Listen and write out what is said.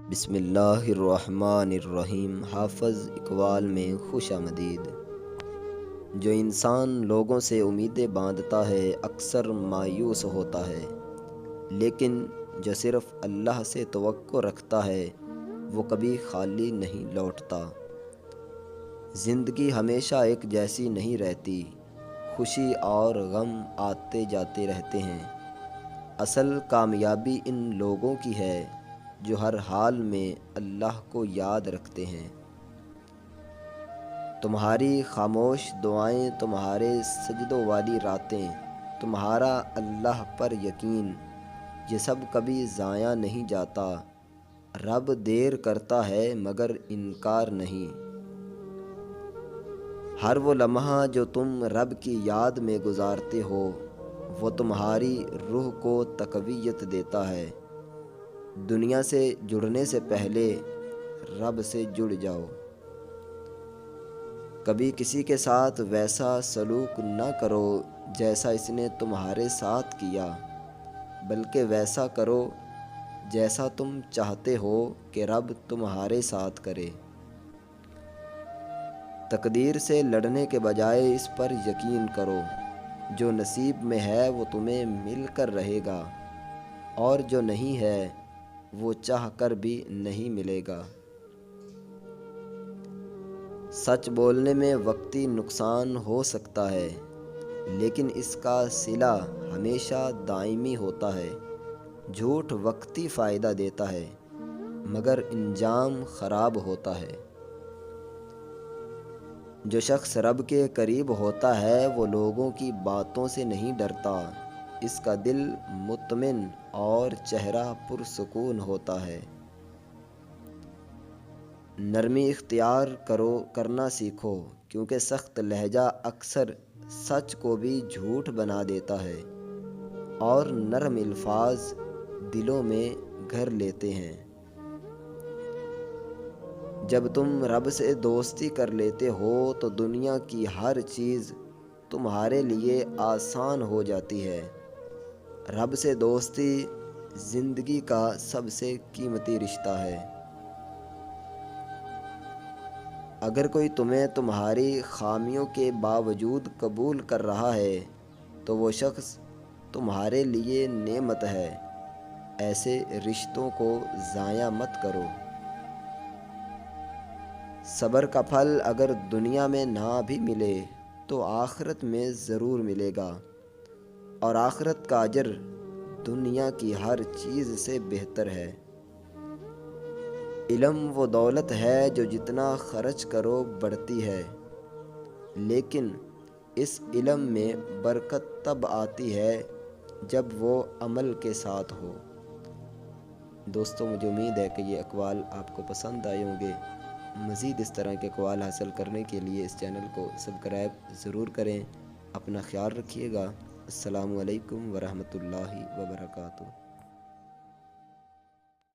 بسم اللہ الرحمن الرحیم۔ حافظ اقبال میں خوش آمدید۔ جو انسان لوگوں سے امیدیں باندھتا ہے اکثر مایوس ہوتا ہے، لیکن جو صرف اللہ سے توقع رکھتا ہے وہ کبھی خالی نہیں لوٹتا۔ زندگی ہمیشہ ایک جیسی نہیں رہتی، خوشی اور غم آتے جاتے رہتے ہیں۔ اصل کامیابی ان لوگوں کی ہے جو ہر حال میں اللہ کو یاد رکھتے ہیں۔ تمہاری خاموش دعائیں، تمہارے سجدوں والی راتیں، تمہارا اللہ پر یقین، یہ سب کبھی ضائع نہیں جاتا۔ رب دیر کرتا ہے مگر انکار نہیں۔ ہر وہ لمحہ جو تم رب کی یاد میں گزارتے ہو وہ تمہاری روح کو تقویت دیتا ہے۔ دنیا سے جڑنے سے پہلے رب سے جڑ جاؤ۔ کبھی کسی کے ساتھ ویسا سلوک نہ کرو جیسا اس نے تمہارے ساتھ کیا، بلکہ ویسا کرو جیسا تم چاہتے ہو کہ رب تمہارے ساتھ کرے۔ تقدیر سے لڑنے کے بجائے اس پر یقین کرو، جو نصیب میں ہے وہ تمہیں مل کر رہے گا، اور جو نہیں ہے وہ چاہ کر بھی نہیں ملے گا۔ سچ بولنے میں وقتی نقصان ہو سکتا ہے، لیکن اس کا صلہ ہمیشہ دائمی ہوتا ہے۔ جھوٹ وقتی فائدہ دیتا ہے مگر انجام خراب ہوتا ہے۔ جو شخص رب کے قریب ہوتا ہے وہ لوگوں کی باتوں سے نہیں ڈرتا، اس کا دل مطمئن اور چہرہ پرسکون ہوتا ہے۔ نرمی اختیار کرنا سیکھو، کیونکہ سخت لہجہ اکثر سچ کو بھی جھوٹ بنا دیتا ہے، اور نرم الفاظ دلوں میں گھر لیتے ہیں۔ جب تم رب سے دوستی کر لیتے ہو تو دنیا کی ہر چیز تمہارے لیے آسان ہو جاتی ہے۔ رب سے دوستی زندگی کا سب سے قیمتی رشتہ ہے۔ اگر کوئی تمہیں تمہاری خامیوں کے باوجود قبول کر رہا ہے تو وہ شخص تمہارے لیے نعمت ہے۔ ایسے رشتوں کو ضائع مت کرو۔ صبر کا پھل اگر دنیا میں نہ بھی ملے تو آخرت میں ضرور ملے گا، اور آخرت کا اجر دنیا کی ہر چیز سے بہتر ہے۔ علم وہ دولت ہے جو جتنا خرچ کرو بڑھتی ہے، لیکن اس علم میں برکت تب آتی ہے جب وہ عمل کے ساتھ ہو۔ دوستوں، مجھے امید ہے کہ یہ اقوال آپ کو پسند آئے ہوں گے۔ مزید اس طرح کے اقوال حاصل کرنے کے لیے اس چینل کو سبسکرائب ضرور کریں۔ اپنا خیال رکھیے گا۔ السلام علیکم ورحمۃ اللہ وبرکاتہ۔